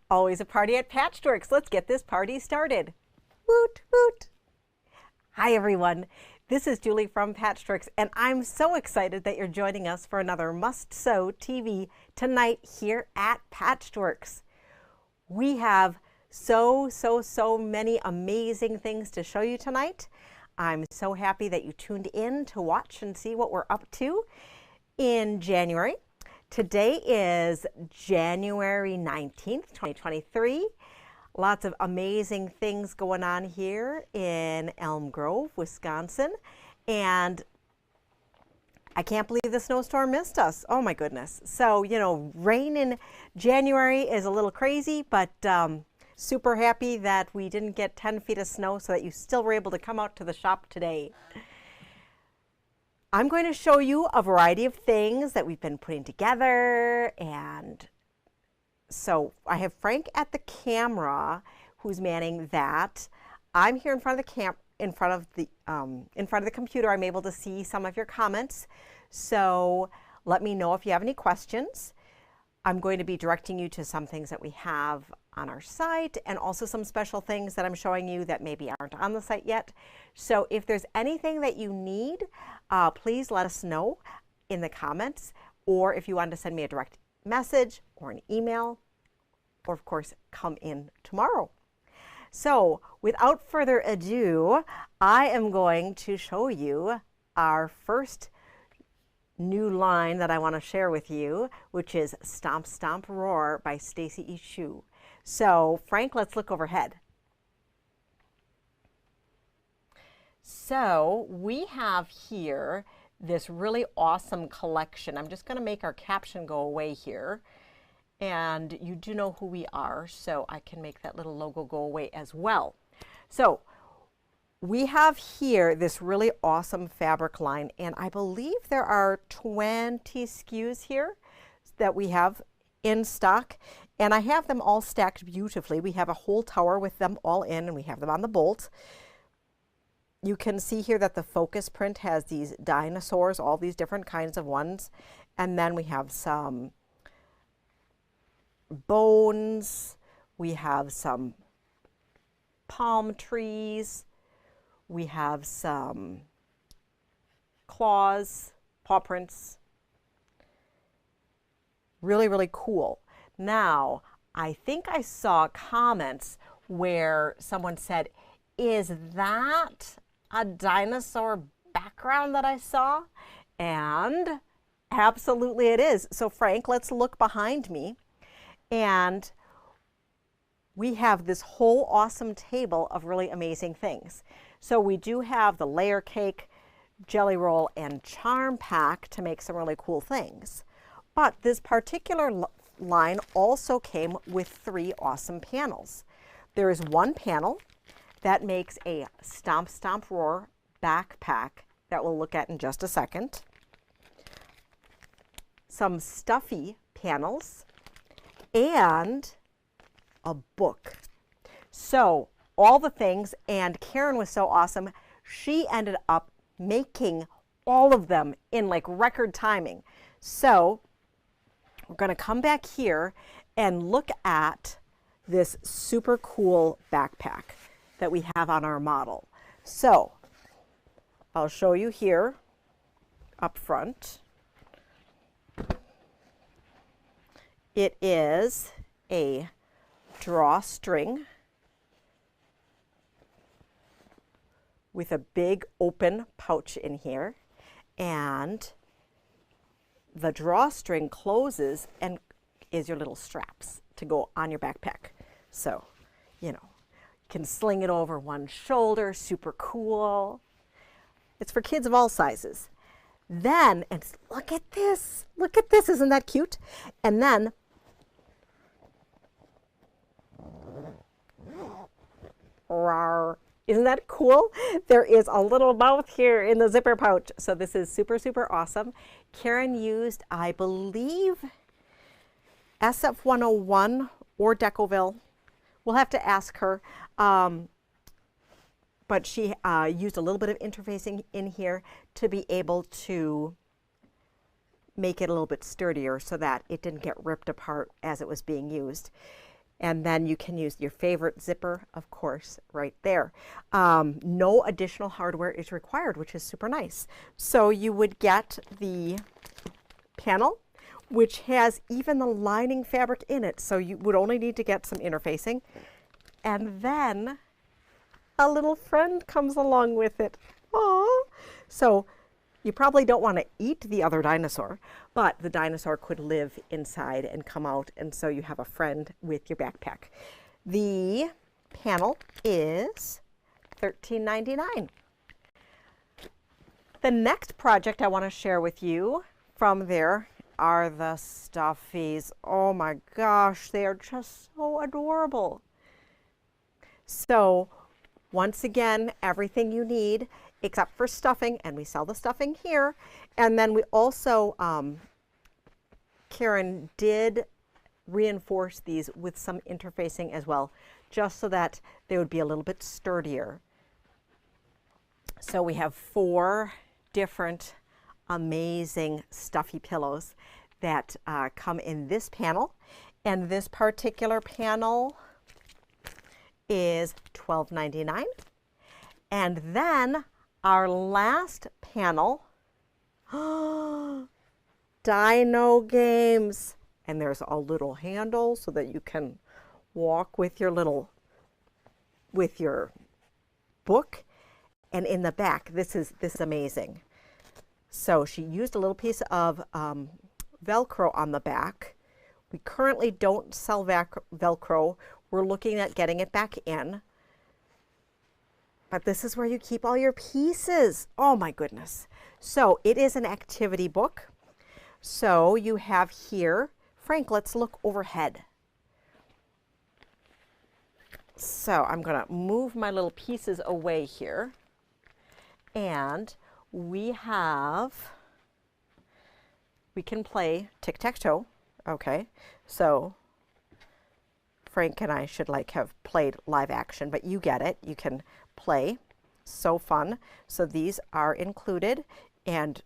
Always a party at Patchworks. Let's get this party started. Woot, woot. Hi, everyone. This is Julie from Patchworks, and I'm so excited that you're joining us for another Must Sew TV tonight here at Patchworks. We have so many amazing things to show you tonight. I'm so happy that you tuned in to watch and see what we're up to in January. Today is January 19th, 2023. Lots of amazing things going on here in Elm Grove, Wisconsin. And I can't believe the snowstorm missed us. Oh my goodness. So, rain in January is a little crazy, but super happy that we didn't get 10 feet of snow so that you still were able to come out to the shop today. I'm going to show you a variety of things that we've been putting together, and so I have Frank at the camera who's manning that. I'm here in front of the in front of the computer. I'm able to see some of your comments. So let me know if you have any questions. I'm going to be directing you to some things that we have on our site and also some special things that I'm showing you that maybe aren't on the site yet. So if there's anything that you need, please let us know in the comments, or if you want to send me a direct message or an email, or of course come in tomorrow. So without further ado, I am going to show you our first new line that I want to share with you, which is Stomp Stomp Roar by Stacy E. Shu. So Frank, let's look overhead. So we have here this really awesome collection. I'm just going to make our caption go away here. And you do know who we are, so I can make that little logo go away as well. So we have here this really awesome fabric line, and I believe there are 20 SKUs here that we have in stock, and I have them all stacked beautifully. We have a whole tower with them all in, and we have them on the bolt. You can see here that the focus print has these dinosaurs, all these different kinds of ones, and then we have some bones, we have some palm trees, we have some claws, paw prints. Really cool. Now, I think I saw comments where someone said, is that a dinosaur background that I saw? And absolutely it is. So Frank, let's look behind me. And we have this whole awesome table of really amazing things. So we do have the layer cake, jelly roll, and charm pack to make some really cool things. But this particular line also came with 3 awesome panels. There is one panel that makes a Stomp Stomp Roar backpack that we'll look at in just a second. Some stuffy panels, and a book. So all the things, and Karen was so awesome. She ended up making all of them in like record timing. So we're going to come back here and look at this super cool backpack that we have on our model. So I'll show you here up front. It is a drawstring with a big open pouch in here, and the drawstring closes and is your little straps to go on your backpack. So, you can sling it over one shoulder, super cool. It's for kids of all sizes. Then, and look at this, isn't that cute? And then isn't that cool? There is a little mouth here in the zipper pouch. So this is super awesome. Karen used, I believe, SF101 or Decoville. We'll have to ask her. But she used a little bit of interfacing in here to be able to make it a little bit sturdier so that it didn't get ripped apart as it was being used. And then you can use your favorite zipper, of course, right there. No additional hardware is required, which is super nice. So you would get the panel, which has even the lining fabric in it. So you would only need to get some interfacing. And then a little friend comes along with it. Aww. So you probably don't want to eat the other dinosaur, but the dinosaur could live inside and come out, and so you have a friend with your backpack. The panel is $13.99. The next project I want to share with you from there are the stuffies. Oh my gosh, they are just so adorable. So once again, everything you need except for stuffing, and we sell the stuffing here. And then we also, Karen did reinforce these with some interfacing as well, just so that they would be a little bit sturdier. So we have 4 different amazing stuffy pillows that come in this panel. And this particular panel is $12.99. And then our last panel, Dino Games. And there's a little handle so that you can walk with your book. And in the back, this is amazing. So she used a little piece of Velcro on the back. We currently don't sell Velcro. We're looking at getting it back in. But this is where you keep all your pieces. Oh my goodness. So it is an activity book. So you have here, Frank, let's look overhead. So I'm going to move my little pieces away here. And we can play tic-tac-toe. Okay. So Frank and I should have played live action, but you get it. You can play. So fun. So these are included, and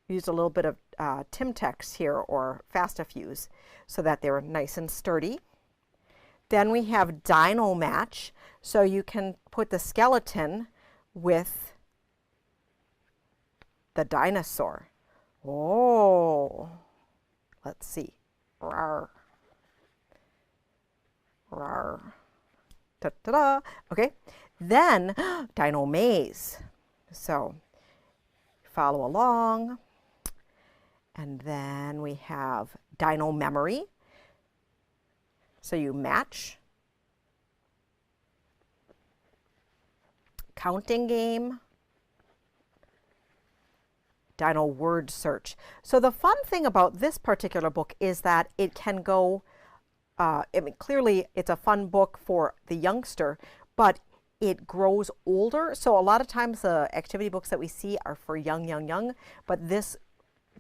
use a little bit of Timtex here or Fast-A-Fuse so that they're nice and sturdy. Then we have Dino Match, so you can put the skeleton with the dinosaur. Oh, let's see. Rawr. Rawr. Ta-ta-da. Okay. Then Dino Maze. So follow along. And then we have Dino Memory. So you match. Counting game. Dino Word Search. So the fun thing about this particular book is that it can go, I mean, clearly it's a fun book for the youngster, but it grows older. So a lot of times the activity books that we see are for young, but this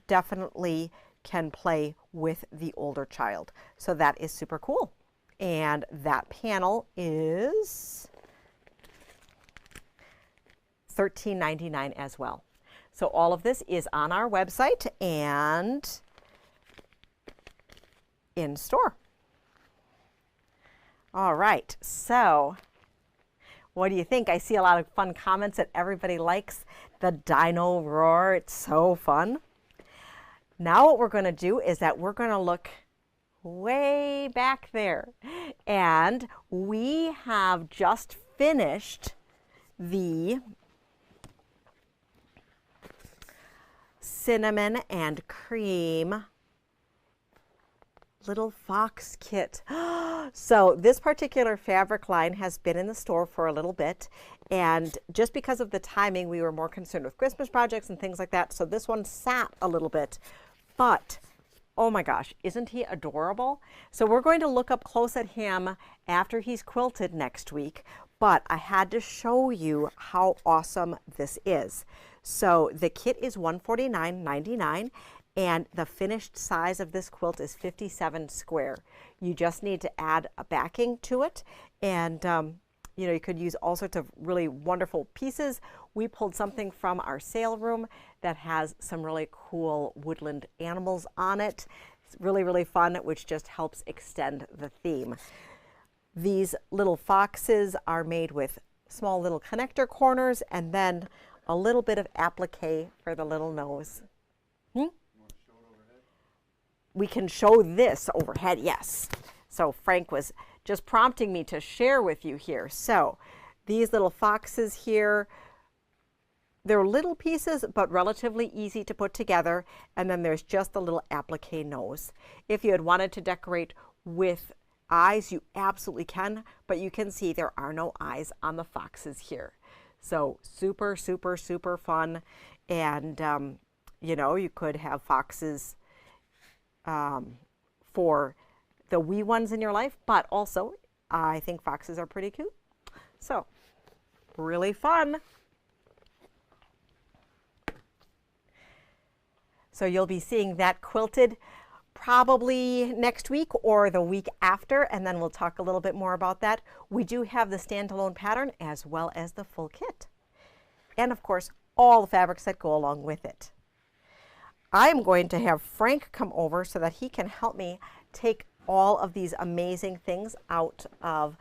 definitely can play with the older child. So that is super cool. And that panel is $13.99 as well. So all of this is on our website and in store. All right, so what do you think? I see a lot of fun comments that everybody likes the Dino Roar. It's so fun. Now what we're going to do is that we're going to look way back there. And we have just finished the cinnamon and cream little fox kit. So this particular fabric line has been in the store for a little bit, and just because of the timing, we were more concerned with Christmas projects and things like that, so this one sat a little bit. But oh my gosh, isn't he adorable? So we're going to look up close at him after he's quilted next week, but I had to show you how awesome this is. So the kit is $149.99, and the finished size of this quilt is 57 square. You just need to add a backing to it, and you know, you could use all sorts of really wonderful pieces. We pulled something from our sale room that has some really cool woodland animals on it. It's really, really fun, which just helps extend the theme. These little foxes are made with small little connector corners and then a little bit of applique for the little nose. We can show this overhead, yes. So Frank was just prompting me to share with you here. So these little foxes here, they're little pieces, but relatively easy to put together. And then there's just a little applique nose. If you had wanted to decorate with eyes, you absolutely can, but you can see there are no eyes on the foxes here. So super, super, super fun. And, you know, you could have foxes for the wee ones in your life, but also I think foxes are pretty cute. So really fun. So you'll be seeing that quilted probably next week or the week after, and then we'll talk a little bit more about that. We do have the standalone pattern as well as the full kit. And of course, all the fabrics that go along with it. I'm going to have Frank come over so that he can help me take all of these amazing things out of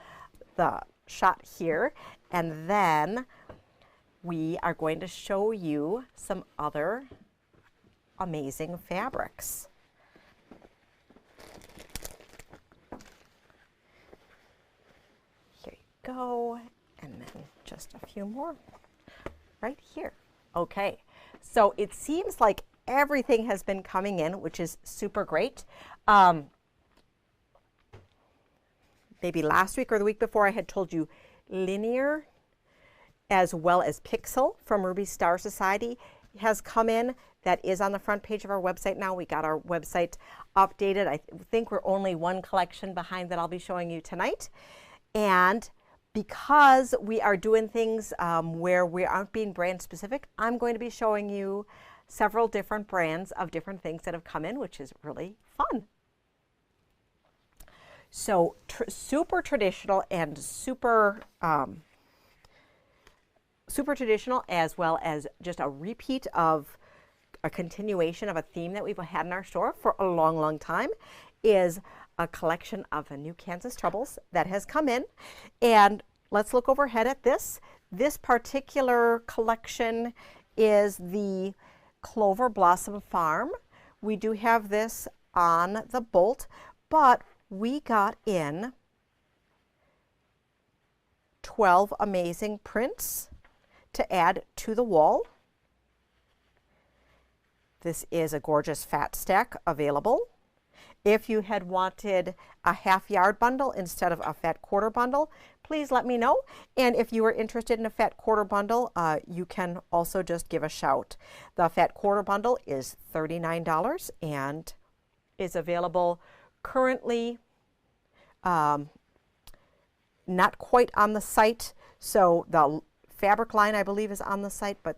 the shot here. And then we are going to show you some other amazing fabrics. Here you go. And then just a few more right here. Okay, so it seems like everything has been coming in, which is super great. Maybe last week or the week before I had told you Linear as well as Pixel from Ruby Star Society has come in. That is on the front page of our website now. We got our website updated. I think we're only one collection behind that I'll be showing you tonight. And because we are doing things where we aren't being brand specific, I'm going to be showing you several different brands of different things that have come in, which is really fun. So super traditional and super traditional, as well as just a repeat of a continuation of a theme that we've had in our store for a long, long time, is a collection of the new Kansas Troubles that has come in. And let's look overhead at this. This particular collection is the Clover Blossom Farm. We do have this on the bolt, but we got in 12 amazing prints to add to the wall. This is a gorgeous fat stack available. If you had wanted a half yard bundle instead of a fat quarter bundle, please let me know. And if you are interested in a fat quarter bundle, you can also just give a shout. The fat quarter bundle is $39 and is available currently not quite on the site. So the fabric line, I believe, is on the site, but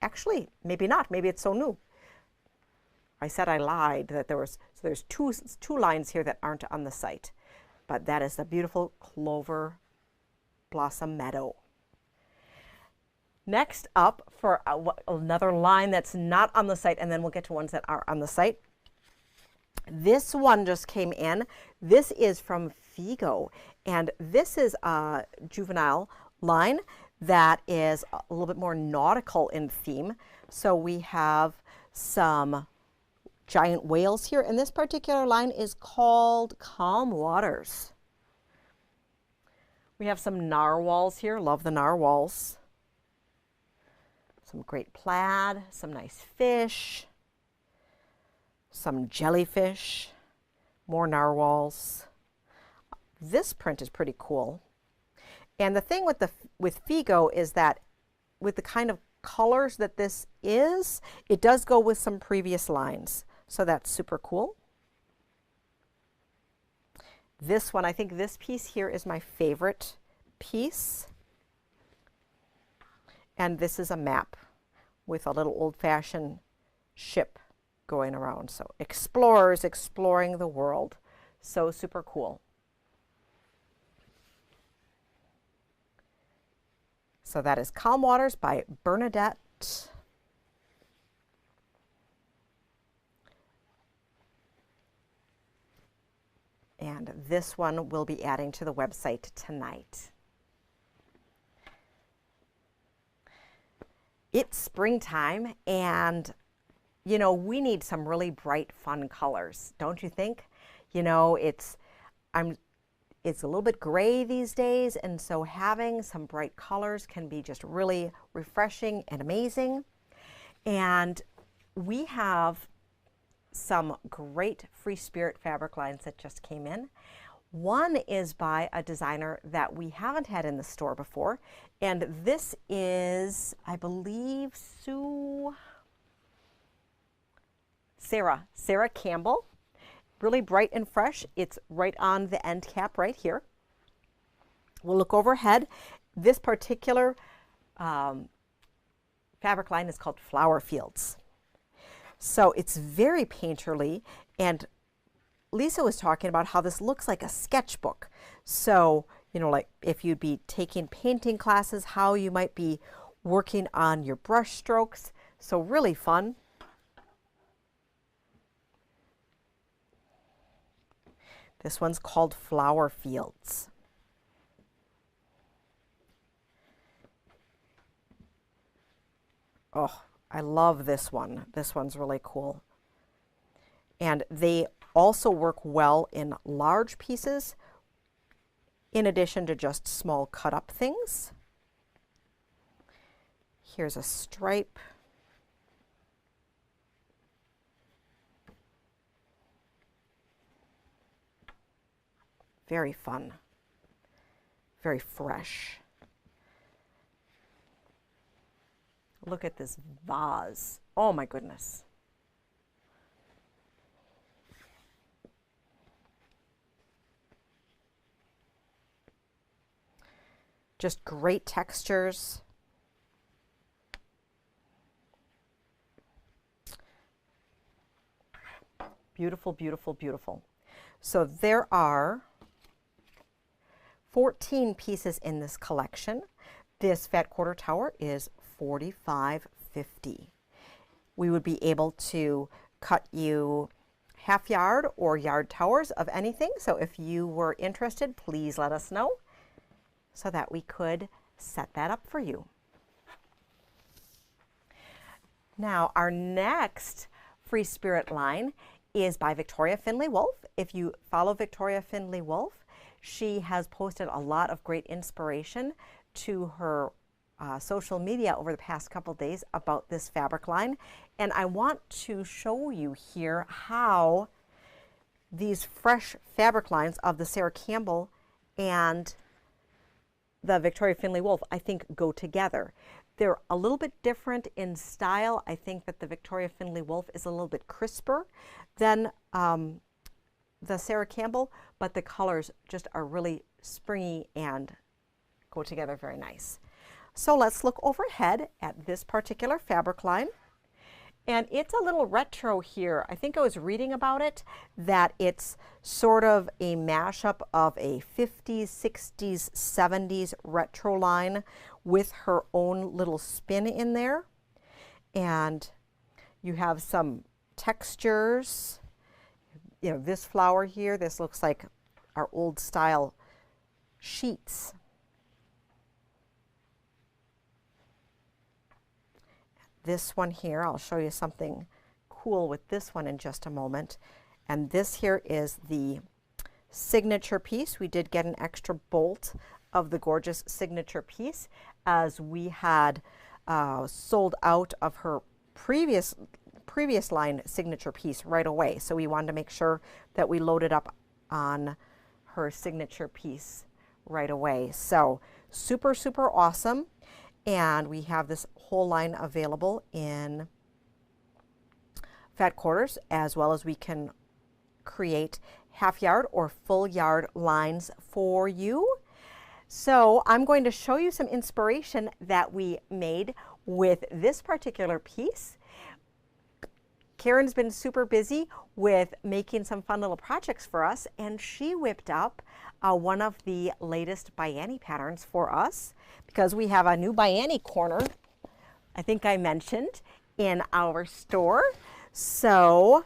actually, maybe not. Maybe it's so new. I said I lied that there's two lines here that aren't on the site, but that is the beautiful Clover Blossom Meadow. Next up, for another line that's not on the site, and then we'll get to ones that are on the site. This one just came in. This is from Figo, and this is a juvenile line that is a little bit more nautical in theme. So we have some giant whales here, and this particular line is called Calm Waters. We have some narwhals here. Love the narwhals. Some great plaid, some nice fish, some jellyfish, more narwhals. This print is pretty cool. And the thing with Figo is that with the kind of colors that this is, it does go with some previous lines. So that's super cool. This one, I think this piece here is my favorite piece. And this is a map with a little old-fashioned ship going around. So explorers exploring the world. So super cool. So that is Calm Waters by Bernadette. And and this one we'll be adding to the website tonight. It's springtime, and you know, we need some really bright, fun colors, don't you think? You know, it's a little bit gray these days, and so having some bright colors can be just really refreshing and amazing. And we have some great Free Spirit fabric lines that just came in. One is by a designer that we haven't had in the store before, and this is, I believe, Sarah Campbell. Really bright and fresh. It's right on the end cap right here. We'll look overhead. This particular fabric line is called Flower Fields. So it's very painterly, and Lisa was talking about how this looks like a sketchbook. So, you know, like if you'd be taking painting classes, how you might be working on your brush strokes. So really fun. This one's called Flower Fields. Oh, I love this one. This one's really cool. And they also work well in large pieces, in addition to just small cut up things. Here's a stripe. Very fun, very fresh. Look at this vase. Oh my goodness. Just great textures. Beautiful, beautiful, beautiful. So there are 14 pieces in this collection. This fat quarter tower is $45.50. We would be able to cut you half yard or yard towers of anything. So if you were interested, please let us know so that we could set that up for you. Now, our next Free Spirit line is by Victoria Findlay Wolf. If you follow Victoria Findlay Wolf, she has posted a lot of great inspiration to her social media over the past couple days about this fabric line. And I want to show you here how these fresh fabric lines of the Sarah Campbell and the Victoria Findlay Wolf, I think, go together. They're a little bit different in style. I think that the Victoria Findlay Wolf is a little bit crisper than the Sarah Campbell, but the colors just are really springy and go together very nice. So let's look overhead at this particular fabric line. And it's a little retro here. I think I was reading about it, that it's sort of a mashup of a 50s, 60s, 70s retro line with her own little spin in there. And you have some textures. You know, this flower here, this looks like our old style sheets. This one here, I'll show you something cool with this one in just a moment. And this here is the signature piece. We did get an extra bolt of the gorgeous signature piece, as we had sold out of her previous line signature piece right away. So we wanted to make sure that we loaded up on her signature piece right away. So super, super awesome. And we have this whole line available in fat quarters, as well as we can create half yard or full yard lines for you. So I'm going to show you some inspiration that we made with this particular piece. Karen's been super busy with making some fun little projects for us, and she whipped up one of the latest Bayani patterns for us, because we have a new Bayani corner, I think I mentioned, in our store. So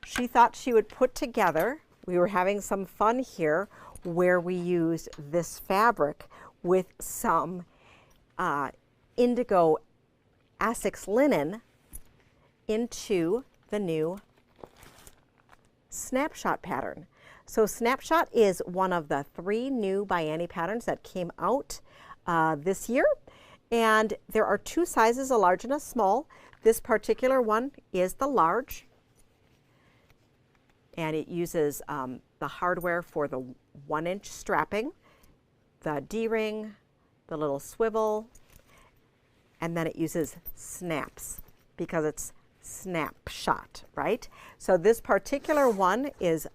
she thought she would put together we were having some fun here where we used this fabric with some indigo Essex linen into the new Snapshot pattern. So Snapshot is one of the 3 new by Annie patterns that came out this year. And there are 2 sizes, a large and a small. This particular one is the large. And it uses the hardware for the 1-inch strapping, the D-ring, the little swivel, and then it uses snaps because it's Snapshot, right? So this particular one is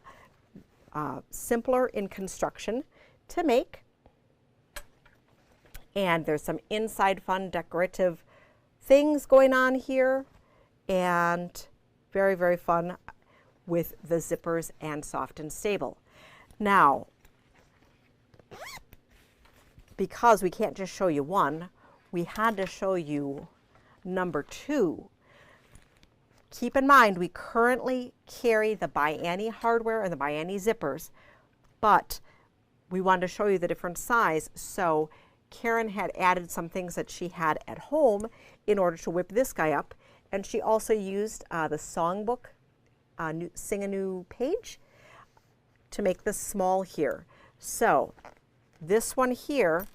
simpler in construction to make. And there's some inside fun decorative things going on here, and very, very fun with the zippers and soft and stable. Now, because we can't just show you one, we had to show you number 2. Keep in mind, we currently carry the by Annie hardware and the by Annie zippers, but we wanted to show you the different size. So Karen had added some things that she had at home in order to whip this guy up. And she also used the songbook, Sing a New Page, to make this small here. So this one here,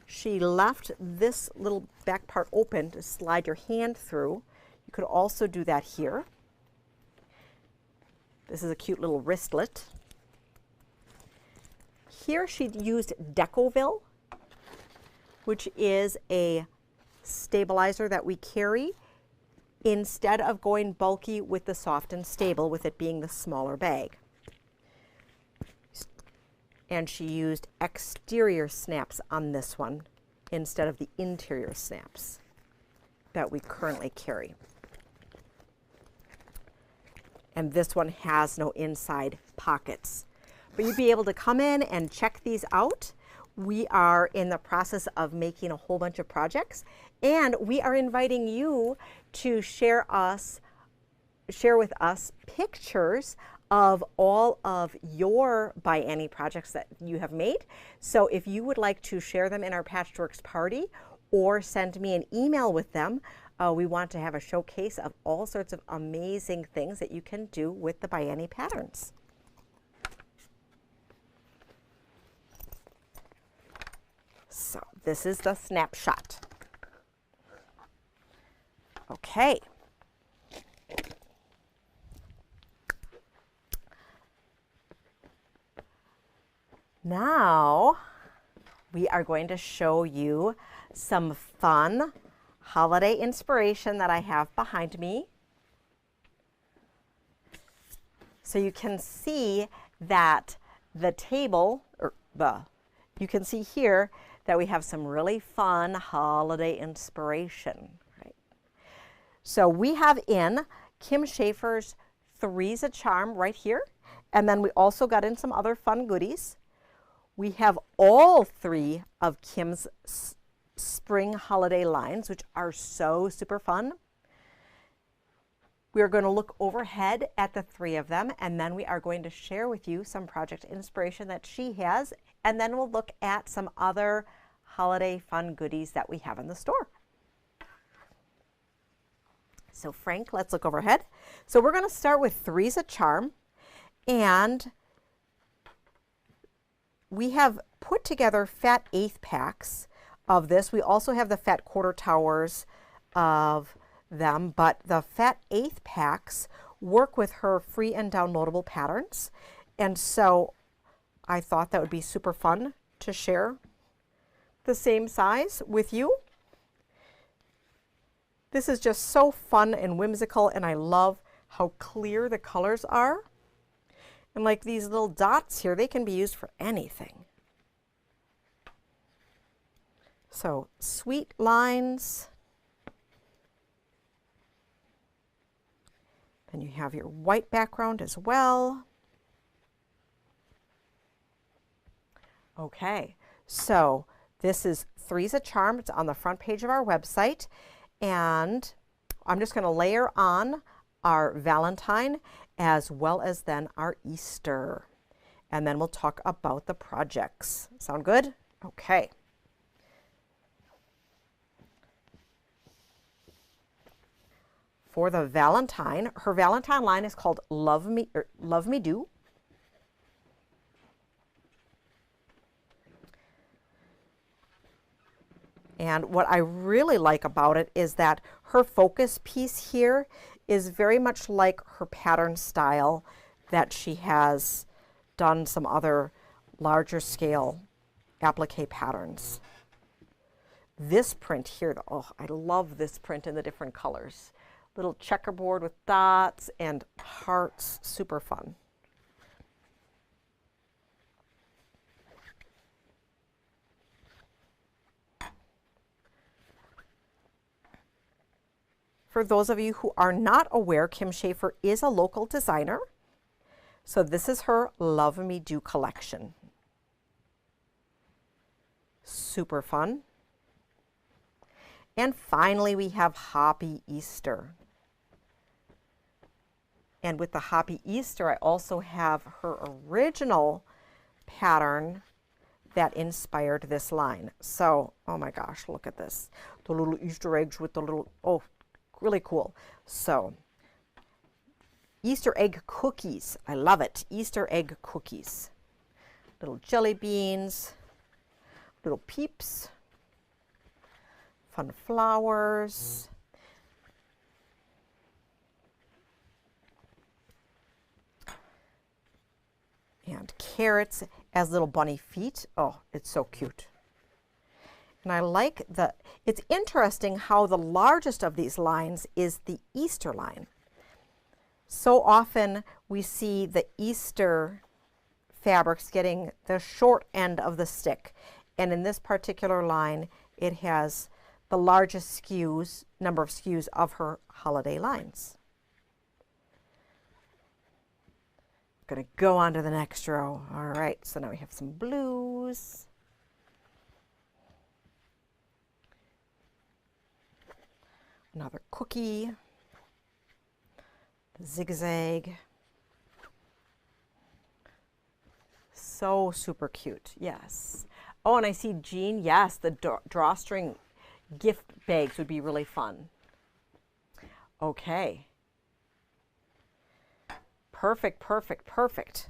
she left this little back part open to slide your hand through. You could also do that here. This is a cute little wristlet. Here she used Decovil, which is a stabilizer that we carry instead of going bulky with the soft and stable, with it being the smaller bag. And she used exterior snaps on this one instead of the interior snaps that we currently carry. And this one has no inside pockets. But you'd be able to come in and check these out. We are in the process of making a whole bunch of projects, and we are inviting you to share with us pictures of all of your by Annie projects that you have made. So if you would like to share them in our Patchworks party or send me an email with them, we want to have a showcase of all sorts of amazing things that you can do with the by Annie patterns. So this is the Snapshot. Okay. Now we are going to show you some fun holiday inspiration that I have behind me. So you can see that the table, you can see here that we have some really fun holiday inspiration. Right? So we have in Kim Schaefer's Three's a Charm right here, and then we also got in some other fun goodies. We have all 3 of Kim's spring holiday lines, which are so super fun. We are going to look overhead at the 3 of them, and then we are going to share with you some project inspiration that she has, and then we'll look at some other holiday fun goodies that we have in the store. So Frank, let's look overhead. So we're going to start with Three's a Charm, and we have put together fat 1/8 packs of this. We also have the fat 1/4 towers of them, but the fat 1/8 packs work with her free and downloadable patterns. And so I thought that would be super fun to share the same size with you. This is just so fun and whimsical, and I love how clear the colors are. And like these little dots here, they can be used for anything. So sweet lines. Then you have your white background as well. Okay, so this is Three's a Charm. It's on the front page of our website. And I'm just going to layer on our Valentine, as well as then our Easter. And then we'll talk about the projects. Sound good? Okay. For the Valentine, her Valentine line is called Love Me Do. And what I really like about it is that her focus piece here is very much like her pattern style that she has done some other larger scale applique patterns. This print here, oh, I love this print in the different colors. Little checkerboard with dots and hearts, super fun. For those of you who are not aware, Kim Schaefer is a local designer. So this is her Love Me Do collection. Super fun. And finally, we have Happy Easter. And with the Happy Easter, I also have her original pattern that inspired this line. So, oh my gosh, look at this. The little Easter eggs with the little, oh, really cool. So, Easter egg cookies. I love it. Easter egg cookies. Little jelly beans, little peeps, fun flowers. And carrots as little bunny feet. Oh, it's so cute. And I like it's interesting how the largest of these lines is the Easter line. So often we see the Easter fabrics getting the short end of the stick. And in this particular line, it has the largest number of SKUs of her holiday lines. Going to go on to the next row. All right, so now we have some blues. Another cookie, zigzag. So super cute, yes. Oh, and I see Jean, yes, the drawstring gift bags would be really fun. Okay. Perfect, perfect, perfect.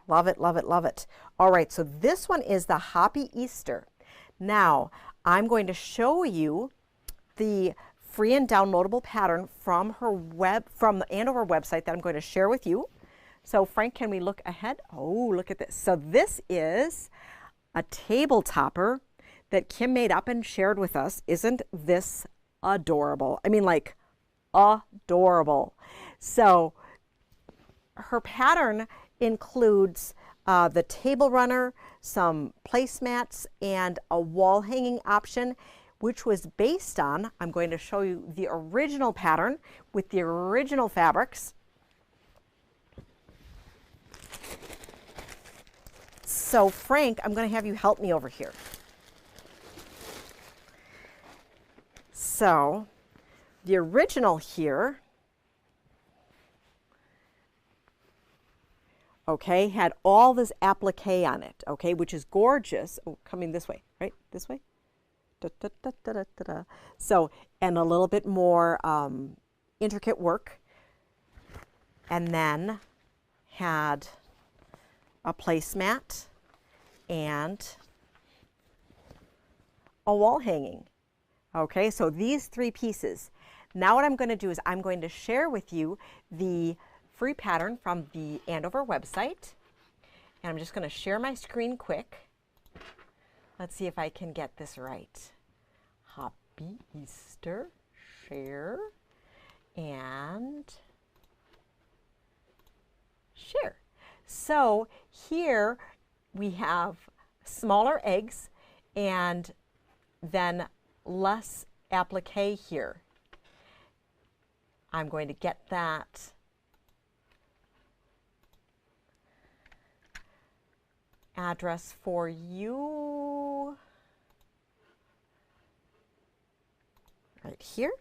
Love it, love it, love it. All right, so this one is the Happy Easter. Now, I'm going to show you the free and downloadable pattern from the Andover website that I'm going to share with you. So Frank, can we look ahead? Oh, look at this. So this is a table topper that Kim made up and shared with us. Isn't this adorable? I mean, like, adorable. So her pattern includes the table runner, some placemats, and a wall hanging option, which was based on, I'm going to show you the original pattern with the original fabrics. So Frank, I'm going to have you help me over here. So the original here, okay, had all this applique on it, okay, which is gorgeous. Oh, coming this way, right? This way. Da, da, da, da, da, da, da. So, and a little bit more intricate work. And then had a placemat and a wall hanging. Okay, so these three pieces. Now what I'm going to do is I'm going to share with you the free pattern from the Andover website. And I'm just going to share my screen quick. Let's see if I can get this right. Happy Easter, share, and share. So here we have smaller eggs and then less applique here. I'm going to get that address for you right here.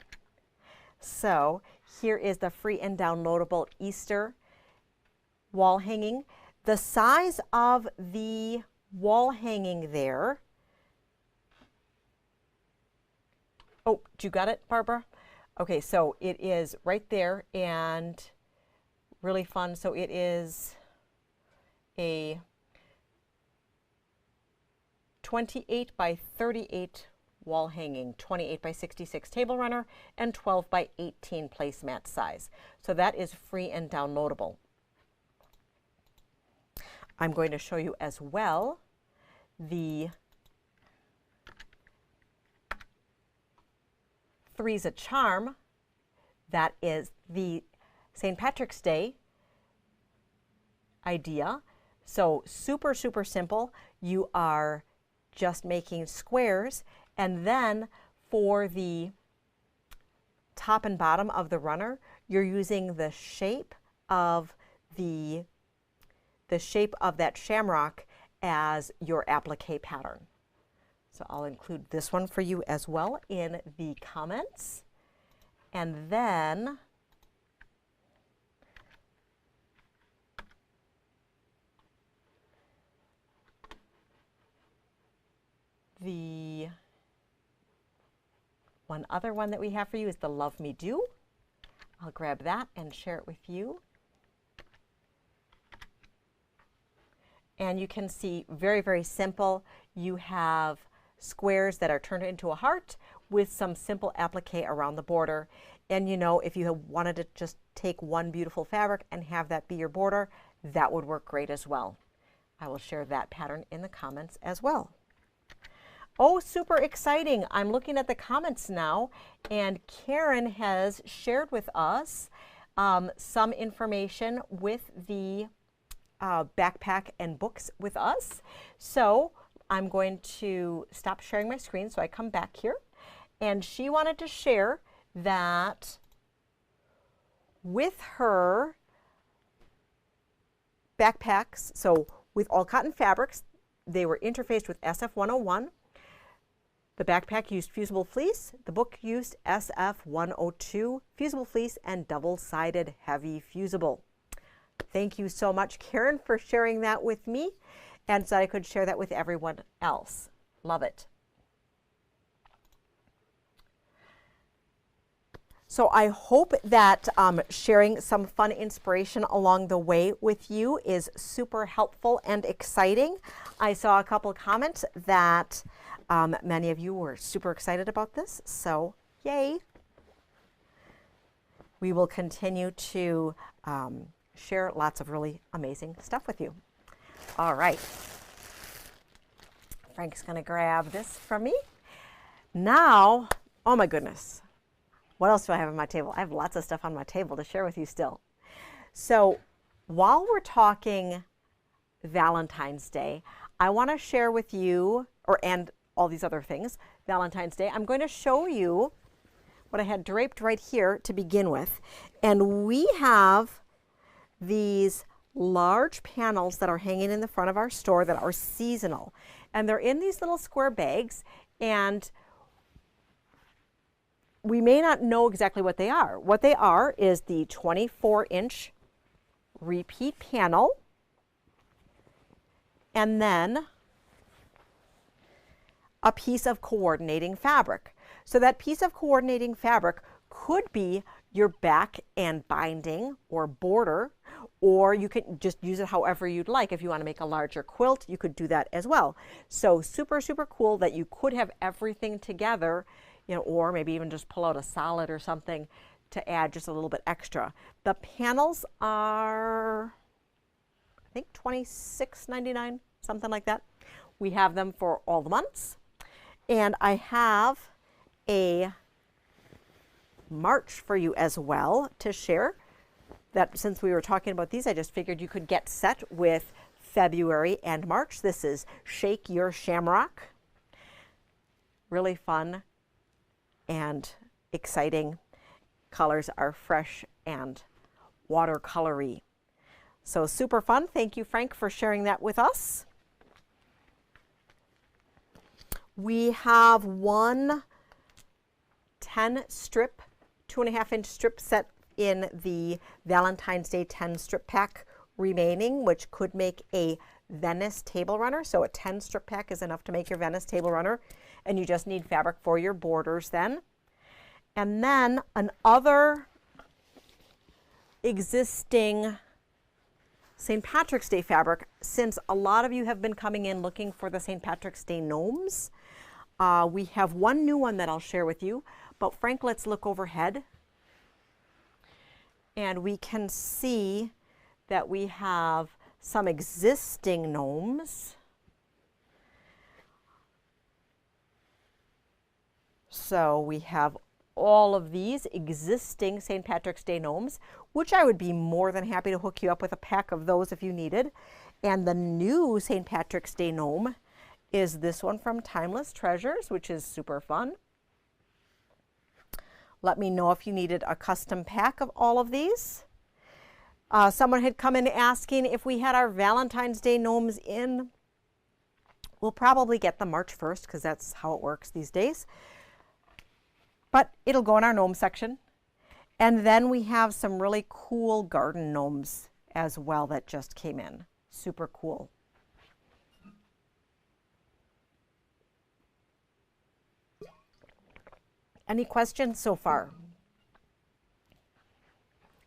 So here is the free and downloadable Easter wall hanging. The size of the wall hanging there. Oh, you got it, Barbara? Okay, so it is right there and really fun. So it is a 28 by 38 wall hanging, 28 by 66 table runner, and 12 by 18 placemat size. So that is free and downloadable. I'm going to show you as well the Three's a Charm. That is the St. Patrick's Day idea. So super, super simple. You are just making squares, and then for the top and bottom of the runner, you're using the shape of that shamrock as your applique pattern. So I'll include this one for you as well in the comments. And then the one other one that we have for you is the Love Me Do. I'll grab that and share it with you. And you can see very, very simple. You have squares that are turned into a heart with some simple applique around the border. And you know, if you wanted to just take one beautiful fabric and have that be your border, that would work great as well. I will share that pattern in the comments as well. Oh, super exciting. I'm looking at the comments now, and Karen has shared with us some information with the backpack and books with us. So I'm going to stop sharing my screen so I come back here. And she wanted to share that with her backpacks, so with all cotton fabrics, they were interfaced with SF101. The backpack used fusible fleece. The book used SF102 fusible fleece and double-sided heavy fusible. Thank you so much, Karen, for sharing that with me, and so I could share that with everyone else. Love it. So I hope that sharing some fun inspiration along the way with you is super helpful and exciting. I saw a couple of comments that many of you were super excited about this, so yay. We will continue to share lots of really amazing stuff with you. All right. Frank's going to grab this from me. Now, oh my goodness. What else do I have on my table? I have lots of stuff on my table to share with you still. So while we're talking Valentine's Day, I want to share with you, and all these other things, Valentine's Day, I'm going to show you what I had draped right here to begin with. And we have these large panels that are hanging in the front of our store that are seasonal. And they're in these little square bags, and we may not know exactly what they are. What they are is the 24-inch repeat panel, and then a piece of coordinating fabric. So that piece of coordinating fabric could be your back and binding or border, or you can just use it however you'd like. If you want to make a larger quilt, you could do that as well. So super, super cool that you could have everything together, you know, or maybe even just pull out a solid or something to add just a little bit extra. The panels are, I think, $26.99, something like that. We have them for all the months. And I have a March for you as well to share. That since we were talking about these, I just figured you could get set with February and March. This is Shake Your Shamrock. Really fun and exciting. Colors are fresh and watercolory. So super fun. Thank you, Frank, for sharing that with us. We have one 10-strip 2.5-inch strip set in the Valentine's Day 10 strip pack remaining, which could make a Venice table runner. So a 10 strip pack is enough to make your Venice table runner, and you just need fabric for your borders then. And then another existing St. Patrick's Day fabric, since a lot of you have been coming in looking for the St. Patrick's Day gnomes. We have one new one that I'll share with you, but Frank, let's look overhead. And we can see that we have some existing gnomes. So we have all of these existing St. Patrick's Day gnomes, which I would be more than happy to hook you up with a pack of those if you needed. And the new St. Patrick's Day gnome is this one from Timeless Treasures, which is super fun. Let me know if you needed a custom pack of all of these. Someone had come in asking if we had our Valentine's Day gnomes in. We'll probably get them March 1st because that's how it works these days. But it'll go in our gnome section. And then we have some really cool garden gnomes as well that just came in. Super cool. Any questions so far?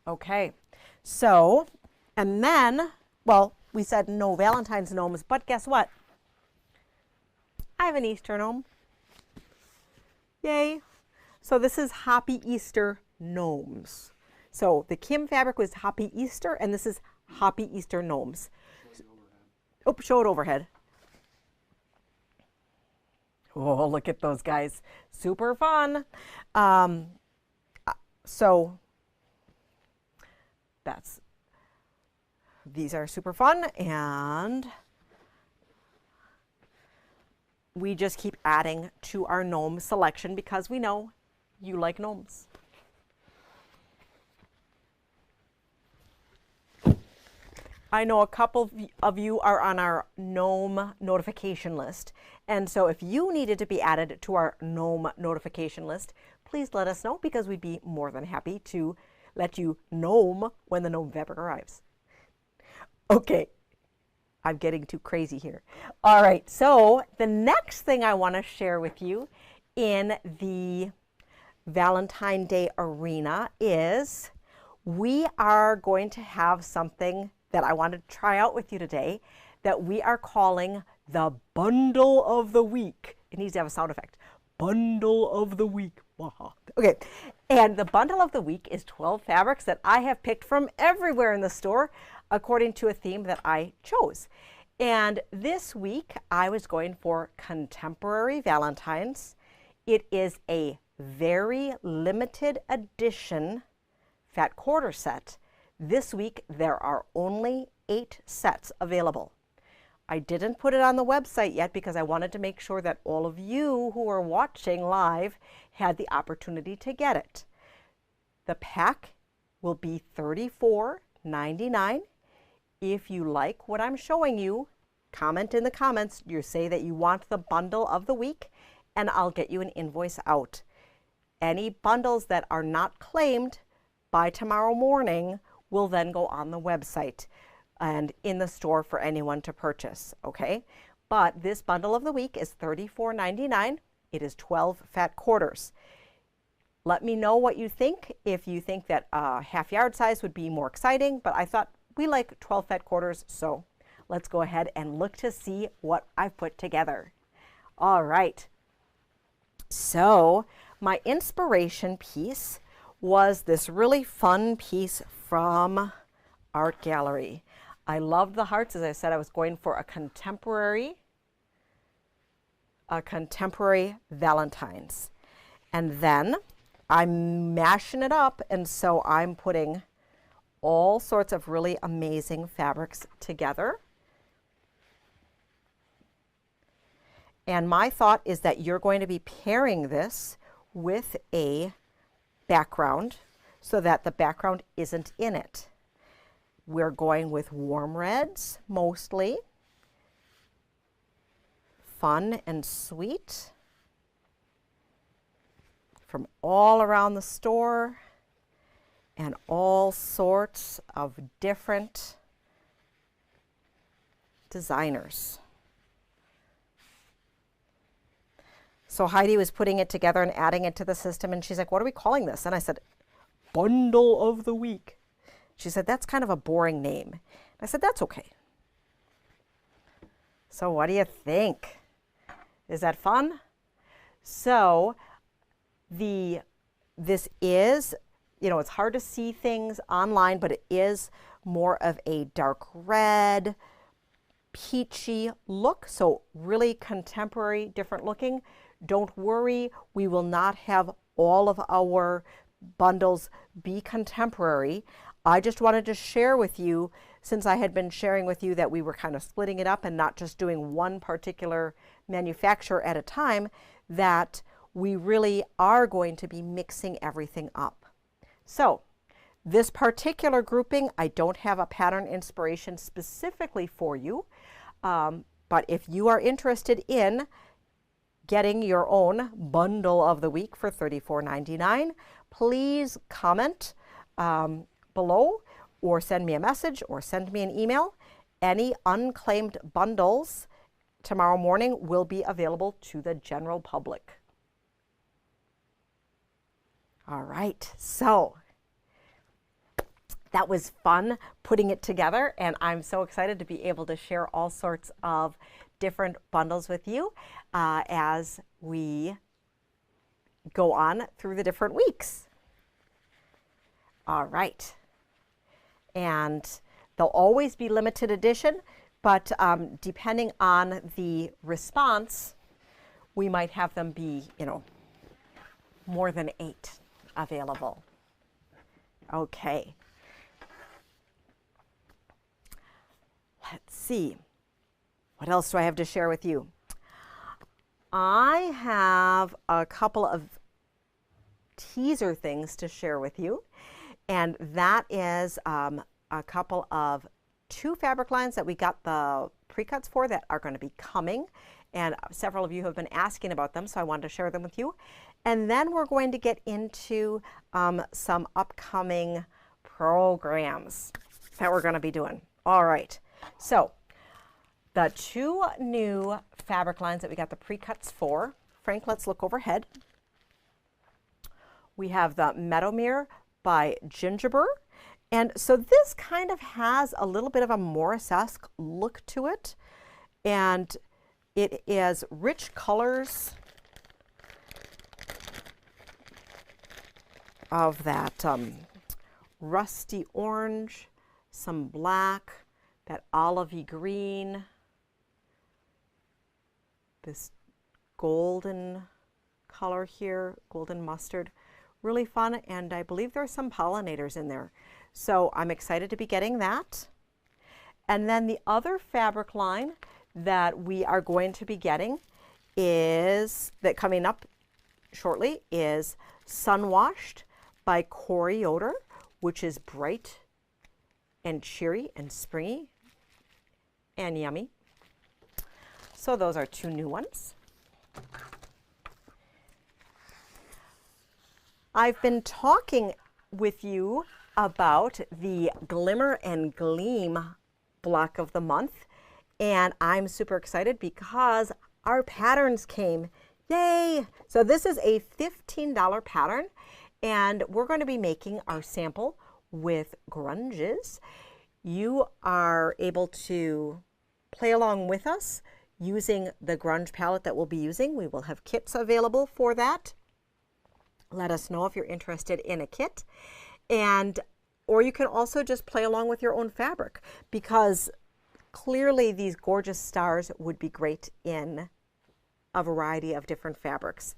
Okay, so, and then, well, we said no Valentine's gnomes, but guess what? I have an Easter gnome. Yay. So this is Happy Easter gnomes. So the Kim fabric was Happy Easter, and this is Happy Easter gnomes. Oh, show it overhead. Oh, look at those guys. Super fun. So these are super fun, and we just keep adding to our gnome selection because we know you like gnomes. I know a couple of you are on our gnome notification list. And so if you needed to be added to our gnome notification list, please let us know because we'd be more than happy to let you gnome when the gnome fabric arrives. Okay, I'm getting too crazy here. All right, so the next thing I want to share with you in the Valentine's Day arena is we are going to have something that I wanted to try out with you today that we are calling the bundle of the week. It needs to have a sound effect. Bundle of the week. Okay, and the bundle of the week is 12 fabrics that I have picked from everywhere in the store according to a theme that I chose. And this week I was going for Contemporary Valentine's. It is a very limited edition fat quarter set. This week there are only 8 sets available. I didn't put it on the website yet because I wanted to make sure that all of you who are watching live had the opportunity to get it. The pack will be $34.99. If you like what I'm showing you, comment in the comments. You say that you want the bundle of the week and I'll get you an invoice out. Any bundles that are not claimed by tomorrow morning will then go on the website and in the store for anyone to purchase, okay? But this bundle of the week is $34.99. It is 12 fat quarters. Let me know what you think. If you think that a half yard size would be more exciting, but I thought we like 12 fat quarters, so let's go ahead and look to see what I've put together. All right. So my inspiration piece was this really fun piece from Art Gallery. I loved the hearts. As I said, I was going for a contemporary Valentine's. And then I'm mashing it up, and so I'm putting all sorts of really amazing fabrics together. And my thought is that you're going to be pairing this with a background so that the background isn't in it. We're going with warm reds mostly. Fun and sweet. from all around the store and all sorts of different designers. So Heidi was putting it together and adding it to the system, and she's like, what are we calling this? And I said, Bundle of the Week. She said, that's kind of a boring name. I said, that's okay. So what do you think? Is that fun? So this is, it's hard to see things online, but it is more of a dark red, peachy look. So really contemporary, different looking. Don't worry, we will not have all of our bundles be contemporary. I just wanted to share with you, since I had been sharing with you that we were kind of splitting it up and not just doing one particular manufacturer at a time, that we really are going to be mixing everything up. So this particular grouping, I don't have a pattern inspiration specifically for you, but if you are interested in getting your own bundle of the week for $34.99, please comment below or send me a message or send me an email. Any unclaimed bundles tomorrow morning will be available to the general public. All right, so that was fun putting it together, and I'm so excited to be able to share all sorts of different bundles with you as we go on through the different weeks. All right, and they'll always be limited edition, but depending on the response, we might have them be, more than 8 available. Okay. Let's see. What else do I have to share with you? I have a couple of teaser things to share with you, and that is a couple of 2 fabric lines that we got the pre-cuts for that are going to be coming, and several of you have been asking about them, so I wanted to share them with you. And then we're going to get into some upcoming programs that we're going to be doing. All right, so the 2 new fabric lines that we got the pre-cuts for. Frank, let's look overhead. We have the Meadowmere by Gingerbread. And so this kind of has a little bit of a Morris-esque look to it. And it is rich colors of that rusty orange, some black, that olivey green, this golden color here, golden mustard. Really fun, and I believe there are some pollinators in there. So I'm excited to be getting that. And then the other fabric line that we are going to be getting coming up shortly is Sunwashed by Corey Yoder, which is bright and cheery and springy and yummy. So those are 2 new ones. I've been talking with you about the Glimmer and Gleam block of the month, and I'm super excited because our patterns came. Yay! So this is a $15 pattern, and we're going to be making our sample with grunges. You are able to play along with us using the grunge palette that we'll be using. We will have kits available for that. Let us know if you're interested in a kit. Or you can also just play along with your own fabric, because clearly these gorgeous stars would be great in a variety of different fabrics.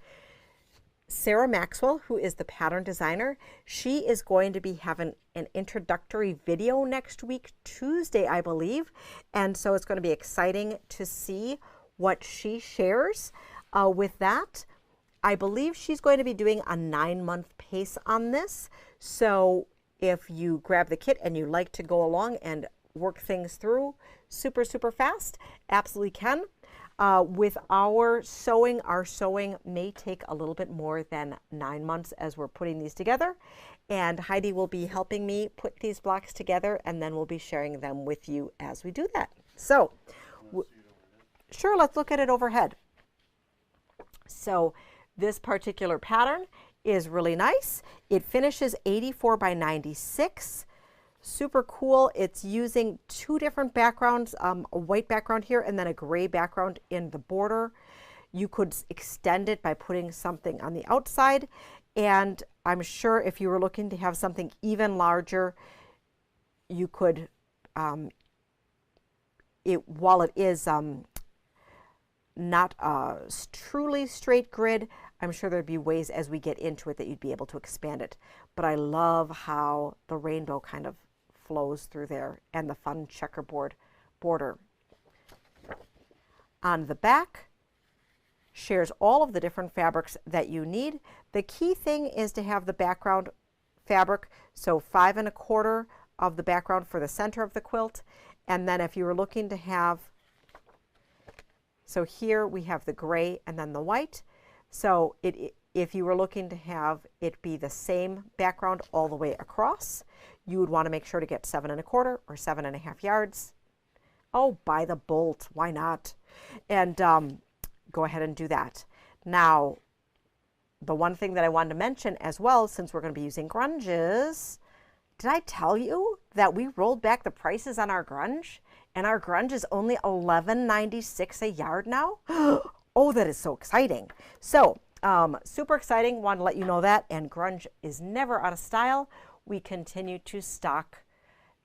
Sarah Maxwell, who is the pattern designer, she is going to be having an introductory video next week, Tuesday, I believe. And so it's going to be exciting to see what she shares with that. I believe she's going to be doing a 9-month pace on this. So if you grab the kit and you like to go along and work things through super, super fast, absolutely can. With our sewing may take a little bit more than 9 months as we're putting these together. And Heidi will be helping me put these blocks together, and then we'll be sharing them with you as we do that. So, sure, let's look at it overhead. So this particular pattern is really nice. It finishes 84 by 96. Super cool. It's using 2 different backgrounds, a white background here and then a gray background in the border. You could extend it by putting something on the outside. And I'm sure if you were looking to have something even larger, you could, while it is not a truly straight grid, I'm sure there'd be ways as we get into it that you'd be able to expand it. But I love how the rainbow kind of flows through there and the fun checkerboard border. On the back, shares all of the different fabrics that you need. The key thing is to have the background fabric, so 5 1/4 of the background for the center of the quilt. And then if you were looking to have, so here we have the gray and then the white. So if you were looking to have it be the same background all the way across, you would want to make sure to get 7 1/4 or 7.5 yards. Oh, buy the bolt, why not? And go ahead and do that. Now, the one thing that I wanted to mention as well, since we're going to be using grunges, did I tell you that we rolled back the prices on our grunge? And our grunge is only $11.96 a yard now? Oh, that is so exciting. So, super exciting. Want to let you know that. And grunge is never out of style. We continue to stock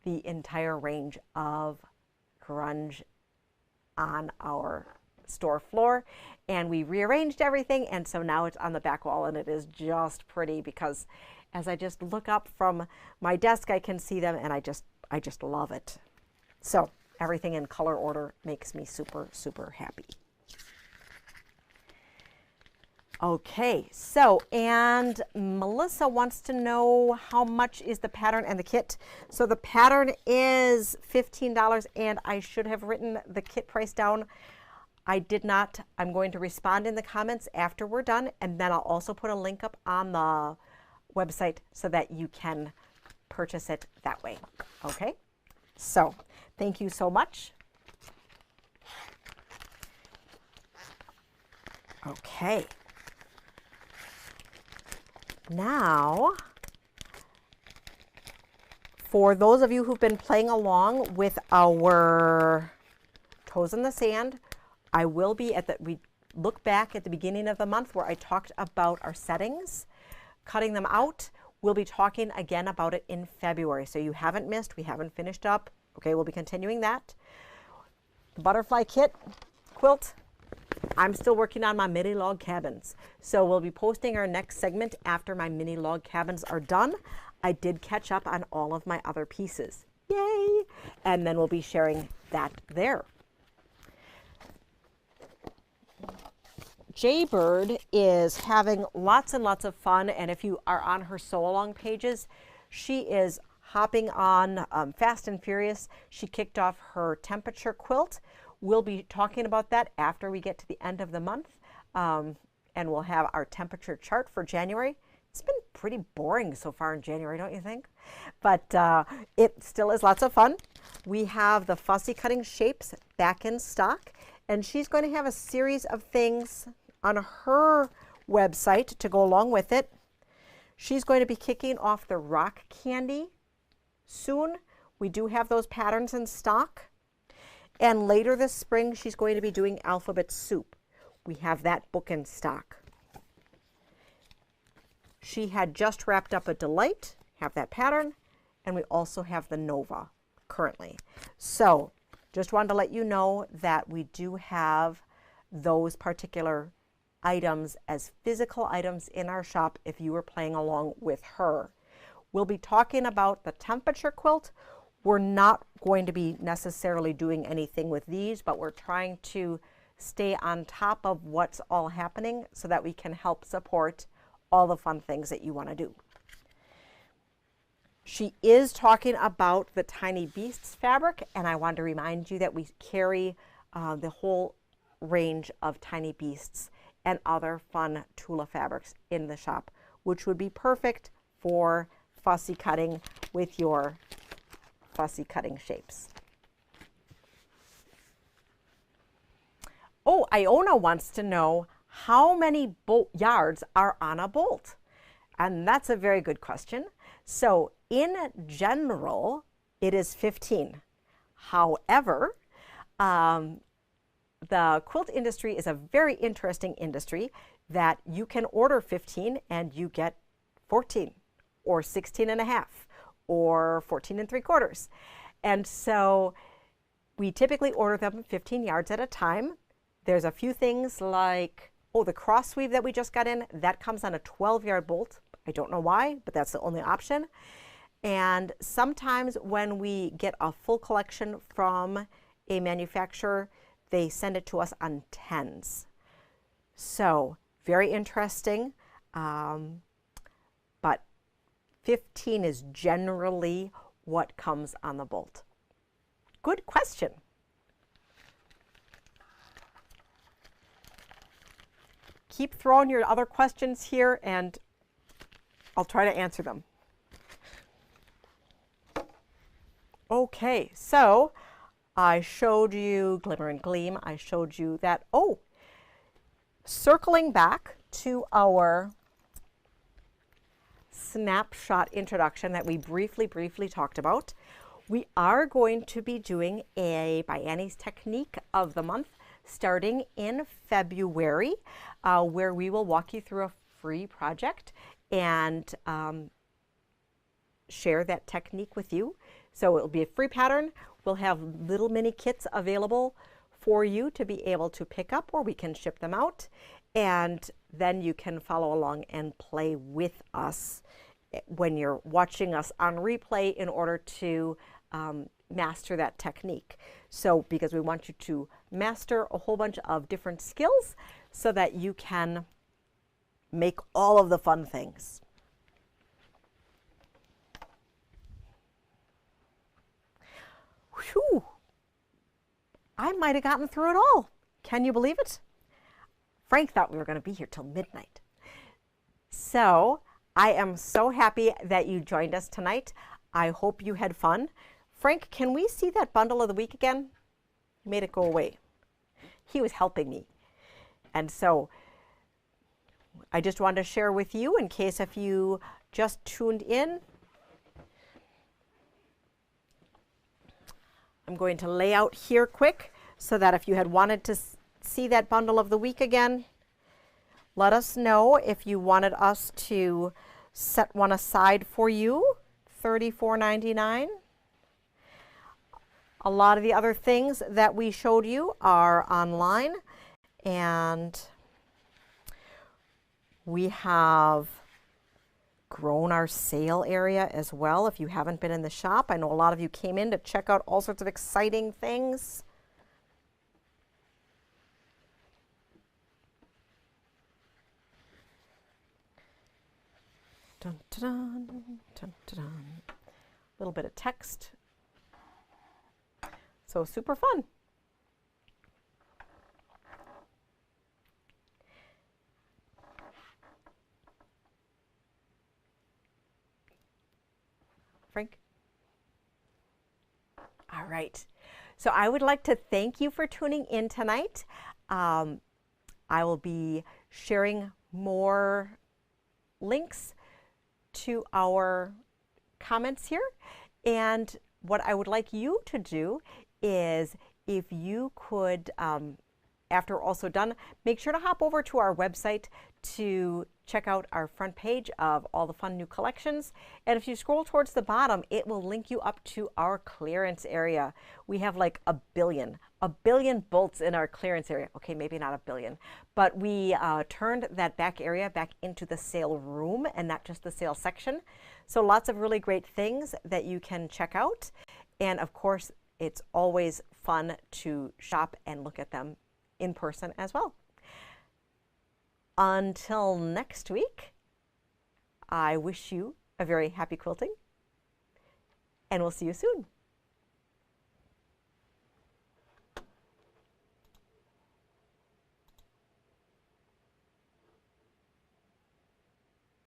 the entire range of grunge on our store floor, and we rearranged everything, and so now it's on the back wall, and it is just pretty because as I just look up from my desk, I can see them, and I just love it. So everything in color order makes me super, super happy. Okay, so, and Melissa wants to know how much is the pattern and the kit. So the pattern is $15, and I should have written the kit price down. I did not. I'm going to respond in the comments after we're done, and then I'll also put a link up on the website so that you can purchase it that way. Okay, so thank you so much. Okay. Now, for those of you who've been playing along with our Toes in the Sand, I will be we look back at the beginning of the month where I talked about our settings, cutting them out. We'll be talking again about it in February. So you haven't missed, we haven't finished up. Okay, we'll be continuing that. The butterfly kit quilt, I'm still working on my mini log cabins. So we'll be posting our next segment after my mini log cabins are done. I did catch up on all of my other pieces. Yay! And then we'll be sharing that there. Jaybird is having lots and lots of fun, and if you are on her sew along pages, she is hopping on fast and furious. She kicked off her temperature quilt. We'll be talking about that after we get to the end of the month, and we'll have our temperature chart for January. It's been pretty boring so far in January, don't you think? But it still is lots of fun. We have the Fussy Cutting Shapes back in stock, and she's going to have a series of things on her website to go along with it. She's going to be kicking off the rock candy soon. We do have those patterns in stock. And later this spring, she's going to be doing alphabet soup. We have that book in stock. She had just wrapped up a Delight, have that pattern, and we also have the Nova currently. So just wanted to let you know that we do have those particular items as physical items in our shop if you were playing along with her. We'll be talking about the temperature quilt. We're not going to be necessarily doing anything with these, but we're trying to stay on top of what's all happening so that we can help support all the fun things that you want to do. She is talking about the Tiny Beasts fabric, and I want to remind you that we carry the whole range of Tiny Beasts and other fun Tula fabrics in the shop, which would be perfect for fussy cutting with your fussy cutting shapes. Oh, Iona wants to know how many bolt yards are on a bolt. And that's a very good question. So in general, it is 15. However, the quilt industry is a very interesting industry that you can order 15 and you get 14 or 16 and a half or 14 and 3/4. And so we typically order them 15 yards at a time. There's a few things like, oh, the cross sleeve that we just got in, that comes on a 12-yard bolt. I don't know why, but that's the only option. And sometimes when we get a full collection from a manufacturer, they send it to us on 10s. So very interesting, but 15 is generally what comes on the bolt. Good question. Keep throwing your other questions here and I'll try to answer them. Okay, so I showed you Glimmer and Gleam. I showed you that, oh, circling back to our snapshot introduction that we briefly talked about, we are going to be doing a By Annie's Technique of the month starting in February, where we will walk you through a free project and share that technique with you. So it'll be a free pattern. We'll have little mini kits available for you to be able to pick up, or we can ship them out. And then you can follow along and play with us when you're watching us on replay in order to master that technique. So because we want you to master a whole bunch of different skills so that you can make all of the fun things. Whew. I might have gotten through it all. Can you believe it? Frank thought we were going to be here till midnight. So I am so happy that you joined us tonight. I hope you had fun. Frank, can we see that bundle of the week again? He made it go away. He was helping me. And so I just wanted to share with you in case if you just tuned in. I'm going to lay out here quick so that if you had wanted to see that bundle of the week again, let us know if you wanted us to set one aside for you, $34.99. A lot of the other things that we showed you are online, and we have grown our sale area as well. If you haven't been in the shop, I know a lot of you came in to check out all sorts of exciting things. Dun, dun, dun, dun, dun. A little bit of text. So super fun. Frank? All right. So I would like to thank you for tuning in tonight. I will be sharing more links to our comments here. And what I would like you to do is if you could, after also done, make sure to hop over to our website to check out our front page of all the fun new collections. And if you scroll towards the bottom, it will link you up to our clearance area. We have like a billion bolts in our clearance area. Okay, maybe not a billion, but we turned that back area back into the sale room and not just the sale section. So lots of really great things that you can check out. And of course, it's always fun to shop and look at them in person as well. Until next week, I wish you a very happy quilting, and we'll see you soon.